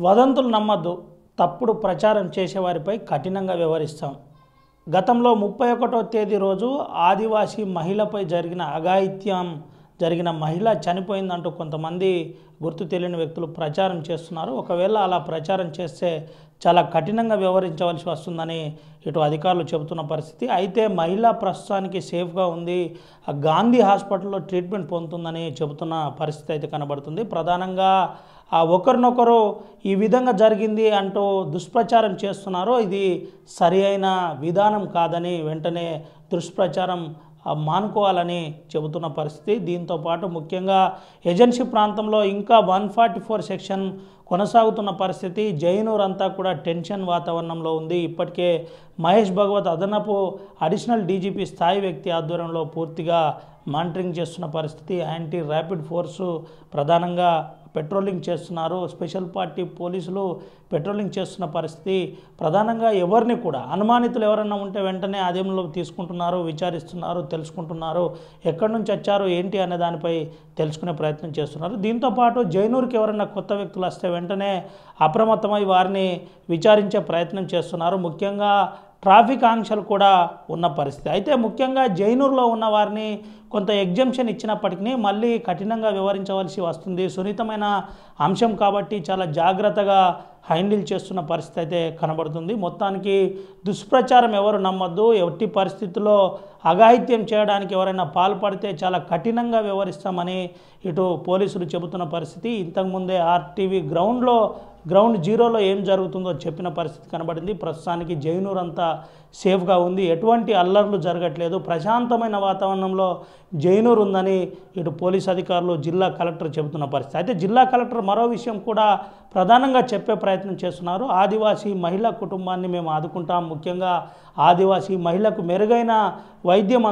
వదంతులు నమ్మద్దు, తప్పుడు ప్రచారం చేసేవారిపై కఠినంగా వ్యవహరిస్తాం. గతంలో 31వ తేదీ రోజు ఆదివాసీ మహిళపై జరిగిన మహిళ చనిపోయిందంటూ కొంతమంది గుర్తు తెలియని వ్యక్తులు ప్రచారం చేస్తున్నారు. ఒకవేళ అలా ప్రచారం చేస్తే చాలా కఠినంగా వ్యవహరించవలసి వస్తుందని ఇటు అధికారులు చెబుతున్న పరిస్థితి. అయితే మహిళ ప్రస్తుతానికి సేఫ్గా ఉంది, గాంధీ హాస్పిటల్లో ట్రీట్మెంట్ పొందుతుందని చెబుతున్న పరిస్థితి అయితే కనబడుతుంది. ప్రధానంగా ఒకరినొకరు ఈ విధంగా జరిగింది అంటూ దుష్ప్రచారం చేస్తున్నారు. ఇది సరి అయిన విధానం కాదని వెంటనే దుష్ప్రచారం మానుకోవాలని చెబుతున్న పరిస్థితి. దీంతో పాటు ముఖ్యంగా ఏజెన్సీ ప్రాంతంలో ఇంకా 144 సెక్షన్ కొనసాగుతున్న పరిస్థితి. జైనూర్ అంతా కూడా టెన్షన్ వాతావరణంలో ఉంది. ఇప్పటికే మహేష్ భగవత్ అదనపు అడిషనల్ డీజీపీ స్థాయి వ్యక్తి ఆధ్వర్యంలో పూర్తిగా మానిటరింగ్ చేస్తున్న పరిస్థితి. యాంటీ ర్యాపిడ్ ఫోర్సు ప్రధానంగా పెట్రోలింగ్ చేస్తున్నారు. స్పెషల్ పార్టీ పోలీసులు పెట్రోలింగ్ చేస్తున్న పరిస్థితి. ప్రధానంగా ఎవరిని కూడా అనుమానితులు ఎవరైనా ఉంటే వెంటనే అదుపులోకి తీసుకుంటున్నారు, విచారిస్తున్నారు, తెలుసుకుంటున్నారు. ఎక్కడి నుంచి వచ్చారు ఏంటి అనే దానిపై తెలుసుకునే ప్రయత్నం చేస్తున్నారు. దీంతోపాటు జైనూర్కి ఎవరైనా కొత్త వ్యక్తులు వస్తే వెంటనే అప్రమత్తమై వారిని విచారించే ప్రయత్నం చేస్తున్నారు. ముఖ్యంగా ట్రాఫిక్ ఆంక్షలు కూడా ఉన్న పరిస్థితి. అయితే ముఖ్యంగా జైనూర్లో ఉన్న వారిని కొంత ఎగ్జంప్షన్ ఇచ్చినప్పటికీ మళ్ళీ కఠినంగా వ్యవహరించవలసి వస్తుంది. సున్నితమైన అంశం కాబట్టి చాలా జాగ్రత్తగా హ్యాండిల్ చేస్తున్న పరిస్థితి అయితే కనబడుతుంది. మొత్తానికి దుష్ప్రచారం ఎవరు నమ్మద్దు. ఎట్టి పరిస్థితుల్లో అఘాయిత్యం చేయడానికి ఎవరైనా పాల్పడితే చాలా కఠినంగా వ్యవహరిస్తామని ఇటు పోలీసులు చెబుతున్న పరిస్థితి. ఇంతకుముందే ఆర్టీవీ గ్రౌండ్ జీరోలో ఏం జరుగుతుందో చెప్పిన పరిస్థితి కనబడింది. ప్రస్తుతానికి జైనూర్ అంతా సేఫ్గా ఉంది, ఎటువంటి అల్లర్లు జరగట్లేదు, ప్రశాంతమైన వాతావరణంలో జైనూర్ ఉందని ఇటు పోలీస్ అధికారులు, జిల్లా కలెక్టర్ చెబుతున్న పరిస్థితి. అయితే జిల్లా కలెక్టర్ మరో విషయం కూడా ప్రధానంగా చెప్పే ప్రయత్నం చేస్తున్నారు. ఆదివాసీ మహిళా కుటుంబాన్ని మేము ఆదుకుంటాం, ముఖ్యంగా ఆదివాసీ మహిళకు మెరుగైన వైద్యం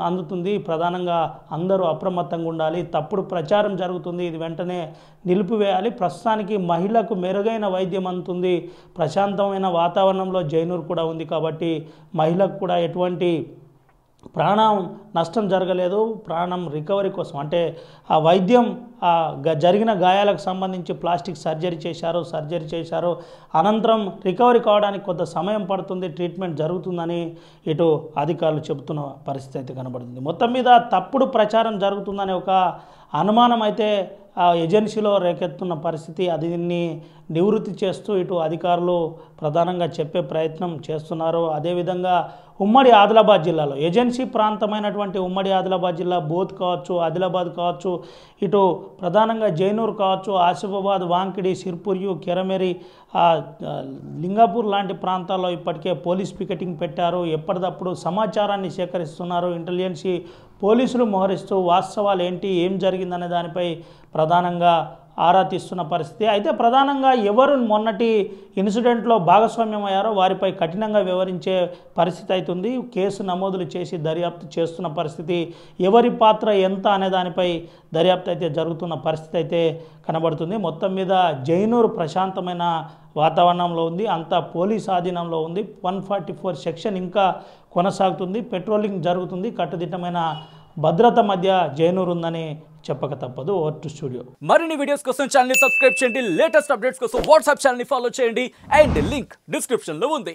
అందుతుంది. ప్రధానంగా అందరూ అప్రమత్తంగా ఉండాలి, తప్పుడు ప్రచారం జరుగుతుంది, ఇది వెంటనే నిలిపివేయాలి. ప్రస్తుతానికి మహిళకు మెరుగైన వైద్యం అందుతుంది, ప్రశాంతమైన వాతావరణంలో జైనూర్ కూడా ఉంది కాబట్టి మహిళకు కూడా ఎటువంటి ప్రాణం నష్టం జరగలేదు. ప్రాణం రికవరీ కోసం అంటే ఆ వైద్యం జరిగిన గాయాలకు సంబంధించి ప్లాస్టిక్ సర్జరీ చేశారు. అనంతరం రికవరీ కావడానికి కొంత సమయం పడుతుంది, ట్రీట్మెంట్ జరుగుతుందని ఇటు అధికారులు చెబుతున్న పరిస్థితి అయితే కనబడుతుంది. మొత్తం మీద తప్పుడు ప్రచారం జరుగుతుందనే ఒక అనుమానం అయితే ఏజెన్సీలో రేకెత్తున్న పరిస్థితి. దీన్ని నివృత్తి చేస్తూ ఇటు అధికారులు ప్రధానంగా చెప్పే ప్రయత్నం చేస్తున్నారు. అదేవిధంగా ఉమ్మడి ఆదిలాబాద్ జిల్లాలో ఏజెన్సీ ప్రాంతమైనటువంటి ఉమ్మడి ఆదిలాబాద్ జిల్లా బోధ్ కావచ్చు, ఆదిలాబాద్ కావచ్చు, ఇటు ప్రధానంగా జైనూర్ కావచ్చు, ఆసిఫాబాద్, వాంకిడి, సిర్పూర్యు, కెరమెరి, లింగాపూర్ లాంటి ప్రాంతాల్లో ఇప్పటికే పోలీస్ పికెటింగ్ పెట్టారు. ఎప్పటికప్పుడు సమాచారాన్ని సేకరిస్తున్నారు. ఇంటెలిజెన్సీ పోలీసులు మోహరిస్తూ వాస్తవాలు ఏంటి, ఏం జరిగిందనే దానిపై ప్రధానంగా ఆరా తీస్తున్న పరిస్థితి. అయితే ప్రధానంగా ఎవరు మొన్నటి ఇన్సిడెంట్లో భాగస్వామ్యం అయ్యారో వారిపై కఠినంగా వ్యవహరించే పరిస్థితి అవుతుంది. కేసు నమోదులు చేసి దర్యాప్తు చేస్తున్న పరిస్థితి. ఎవరి పాత్ర ఎంత అనే దానిపై దర్యాప్తు అయితే జరుగుతున్న పరిస్థితి అయితే కనబడుతుంది. మొత్తం మీద జైనూర్ ప్రశాంతమైన వాతావరణంలో ఉంది, అంతా పోలీస్ ఆధీనంలో ఉంది. 144 సెక్షన్ ఇంకా కొనసాగుతుంది, పెట్రోలింగ్ జరుగుతుంది. కట్టుదిట్టమైన భద్రత మధ్య జైనూర్ ఉందని చెప్పక తప్పదు. Over to studio. మరిన్ని వీడియోస్ కోసం ఛానల్ ని సబ్స్క్రైబ్ చేయండి, లేటెస్ట్ అప్డేట్స్ కోసం వాట్సాప్ ఛానల్ ని ఫాలో చేయండి అండ్ లింక్ డిస్క్రిప్షన్ లో ఉంది.